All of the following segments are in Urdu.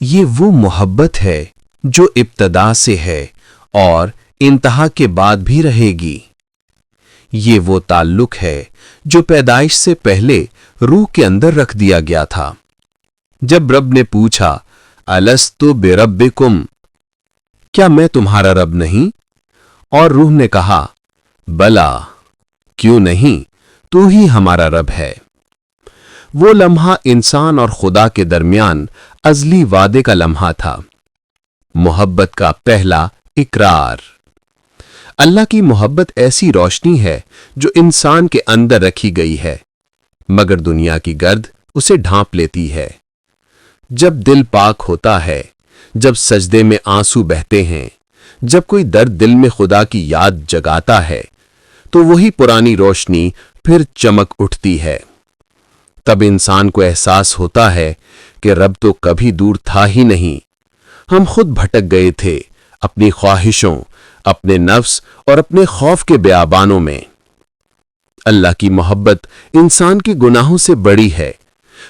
یہ وہ محبت ہے جو ابتدا سے ہے اور انتہا کے بعد بھی رہے گی۔ یہ وہ تعلق ہے جو پیدائش سے پہلے روح کے اندر رکھ دیا گیا تھا۔ جب رب نے پوچھا الست بربکم، کیا میں تمہارا رب نہیں؟ اور روح نے کہا بلا، کیوں نہیں، تو ہی ہمارا رب ہے۔ وہ لمحہ انسان اور خدا کے درمیان ازلی وعدے کا لمحہ تھا، محبت کا پہلا اقرار۔ اللہ کی محبت ایسی روشنی ہے جو انسان کے اندر رکھی گئی ہے، مگر دنیا کی گرد اسے ڈھانپ لیتی ہے۔ جب دل پاک ہوتا ہے، جب سجدے میں آنسو بہتے ہیں، جب کوئی درد دل میں خدا کی یاد جگاتا ہے، تو وہی پرانی روشنی پھر چمک اٹھتی ہے۔ تب انسان کو احساس ہوتا ہے کہ رب تو کبھی دور تھا ہی نہیں، ہم خود بھٹک گئے تھے اپنی خواہشوں، اپنے نفس اور اپنے خوف کے بیابانوں میں۔ اللہ کی محبت انسان کے گناہوں سے بڑی ہے۔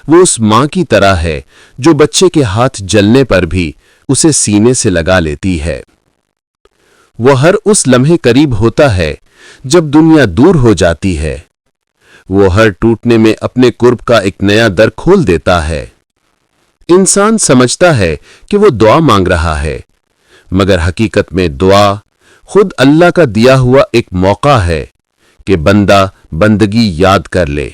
وہ اس ماں کی طرح ہے جو بچے کے ہاتھ جلنے پر بھی اسے سینے سے لگا لیتی ہے۔ وہ ہر اس لمحے قریب ہوتا ہے جب دنیا دور ہو جاتی ہے۔ وہ ہر ٹوٹنے میں اپنے قرب کا ایک نیا در کھول دیتا ہے۔ انسان سمجھتا ہے کہ وہ دعا مانگ رہا ہے، مگر حقیقت میں دعا خود اللہ کا دیا ہوا ایک موقع ہے کہ بندہ بندگی یاد کر لے۔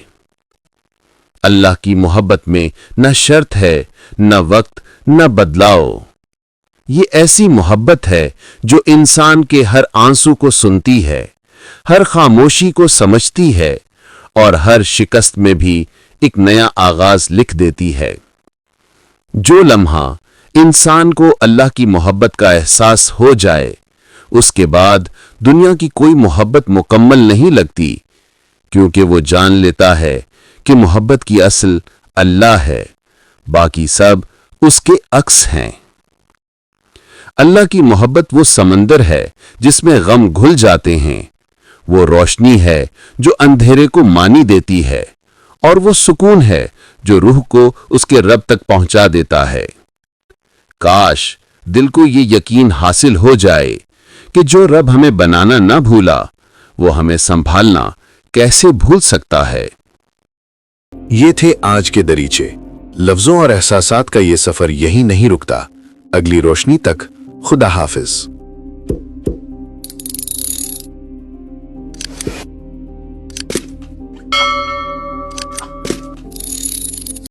اللہ کی محبت میں نہ شرط ہے، نہ وقت، نہ بدلاؤ۔ یہ ایسی محبت ہے جو انسان کے ہر آنسو کو سنتی ہے، ہر خاموشی کو سمجھتی ہے اور ہر شکست میں بھی ایک نیا آغاز لکھ دیتی ہے۔ جو لمحہ انسان کو اللہ کی محبت کا احساس ہو جائے، اس کے بعد دنیا کی کوئی محبت مکمل نہیں لگتی، کیونکہ وہ جان لیتا ہے کہ محبت کی اصل اللہ ہے، باقی سب اس کے عکس ہیں۔ اللہ کی محبت وہ سمندر ہے جس میں غم گھل جاتے ہیں، وہ روشنی ہے جو اندھیرے کو مانی دیتی ہے، اور وہ سکون ہے جو روح کو اس کے رب تک پہنچا دیتا ہے۔ کاش دل کو یہ یقین حاصل ہو جائے کہ جو رب ہمیں بنانا نہ بھولا، وہ ہمیں سنبھالنا کیسے بھول سکتا ہے۔ یہ تھے آج کے دریچے۔ لفظوں اور احساسات کا یہ سفر یہی نہیں رکتا۔ اگلی روشنی تک خدا حافظ۔